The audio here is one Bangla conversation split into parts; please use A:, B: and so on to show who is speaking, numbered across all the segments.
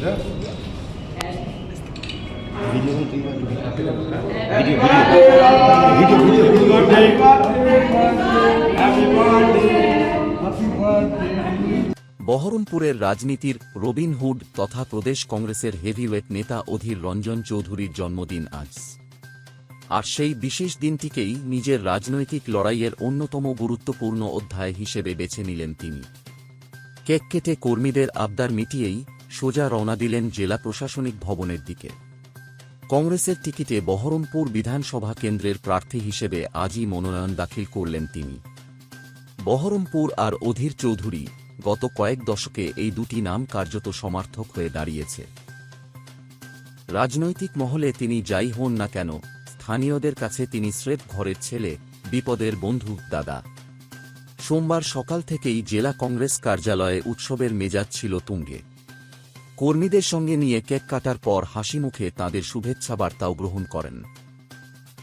A: বহরমপুরের রাজনীতির রবিনহুড তথা প্রদেশ কংগ্রেসের হেভিওয়েট নেতা অধীর রঞ্জন চৌধুরীর জন্মদিন আজ। আর সেই বিশেষ দিনটিকেই নিজের রাজনৈতিক লড়াইয়ের অন্যতম গুরুত্বপূর্ণ অধ্যায় হিসেবে বেছে নিলেন তিনি। কেক কেটে কর্মীদের আবদার মিটিয়েই সোজা রওনা দিলেন জেলা প্রশাসনিক ভবনের দিকে। কংগ্রেসের টিকিটে বহরমপুর বিধানসভা কেন্দ্রের প্রার্থী হিসেবে আজই মনোনয়ন দাখিল করলেন তিনি। বহরমপুর আর অধীর চৌধুরী গত কয়েক দশকে এই দুটি নাম কার্যত সমার্থক হয়ে দাঁড়িয়েছে। রাজনৈতিক মহলে তিনি যাই হন না কেন, স্থানীয়দের কাছে তিনি স্রেফ ঘরের ছেলে, বিপদের বন্ধু, দাদা। সোমবার সকাল থেকেই জেলা কংগ্রেস কার্যালয়ে উৎসবের মেজাজ ছিল তুঙ্গে। কর্মীদের সঙ্গে নিয়ে কেক কাটার পর হাসিমুখে তাঁদের শুভেচ্ছা বার্তাও গ্রহণ করেন।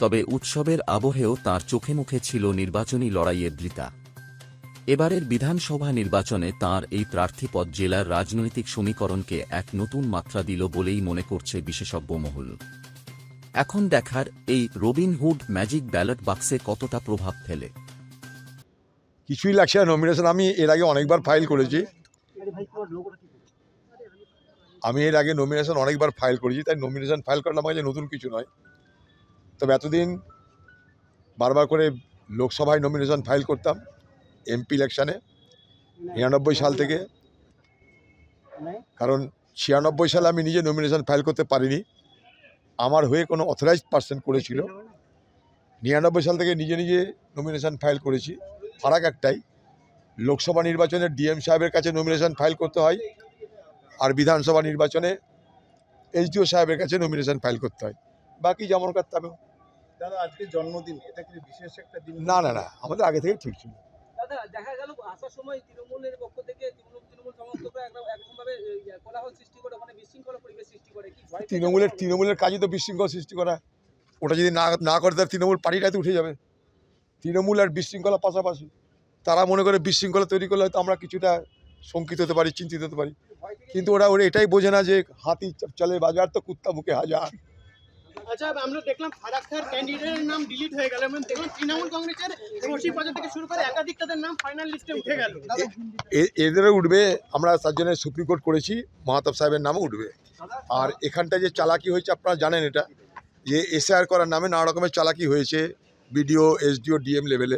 A: তবে উৎসবের আবহেও তাঁর চোখে মুখে ছিল নির্বাচনী লড়াইয়ের দৃতা। এবারের বিধানসভা নির্বাচনে তাঁর এই প্রার্থীপদ জেলার রাজনৈতিক সমীকরণকে এক নতুন মাত্রা দিল বলেই মনে করছে বিশেষজ্ঞ মহল। এখন দেখার এই রবিনহুড ম্যাজিক ব্যালট বাক্সে কতটা প্রভাব ফেলে।
B: কিছুই লাগছে না নমিনেশন। আমি এর আগে অনেকবার ফাইল করেছি, তাই নমিনেশন ফাইল করলে আমার কাছে নতুন কিছু নয়। তবে এতদিন বারবার করে লোকসভায় নমিনেশন ফাইল করতাম এমপি ইলেকশানে ৯৯ সাল থেকে, কারণ ৯৬ সালে আমি নিজে নমিনেশন ফাইল করতে পারিনি, আমার হয়ে কোনো অথরাইজড পার্সন করেছিল। ৯৯ সাল থেকে নিজে নিজে নমিনেশন ফাইল করেছি। ফারাক একটাই, লোকসভা নির্বাচনে ডিএম সাহেবের কাছে নমিনেশন ফাইল করতে হয়, আর বিধানসভা নির্বাচনে এসডিও সাহেবের কাছে নমিনেশন ফাইল করতে হয়। বাকি যেমন করতে হবে।
C: দাদা আজকে জন্মদিন, এটা কি বিশেষ একটা দিন?
B: না, আমাদের আগে থেকে ঠিক ছিল।
D: দাদা দেখা গেল আসার সময় তৃণমূলের পক্ষ থেকে তৃণমূল সমর্থকরা একরকমভাবে কোলাহল সৃষ্টি করে, ওখানে বিশৃঙ্খলা পরিবেশ সৃষ্টি করে। কি
B: তৃণমূলের কাজই তো বিশৃঙ্খলা সৃষ্টি করা। ওটা যদি না করে তার তৃণমূল পার্টিটাই তো উঠে যাবে। তৃণমূল আর বিশৃঙ্খলা পাশাপাশি। তারা মনে করে বিশৃঙ্খলা তৈরি করলে হয়তো আমরা কিছুটা শঙ্কিত হতে পারি, চিন্তিত হতে পারি, কিন্তু ওরা এটাই বোঝে না যে হাতি চলে বাজার তো কুত্তা মুখে হাজার।
D: আচ্ছা, আমরা দেখলাম ফারাক্কার ক্যান্ডিডেটের নাম ডিলিট হয়ে গেল, এবং দেখলাম তৃণমূল কংগ্রেসের রশিদ বাজার থেকে শুরু করে একাধিক তাদের নাম ফাইনাল লিস্টে উঠে গেল।
B: এদেরও উঠবে, আমরা তার জন্য সুপ্রিম কোর্ট করেছি, মাহতাব সাহেবের নামও উঠবে। আর এখানটায় যে চালাকি হয়েছে আপনারা জানেন, এটা যে এসআইআর করার নামে নানা রকমের চালাকি হয়েছে বিডিও, এসডিও, ডিএম লেভেলে।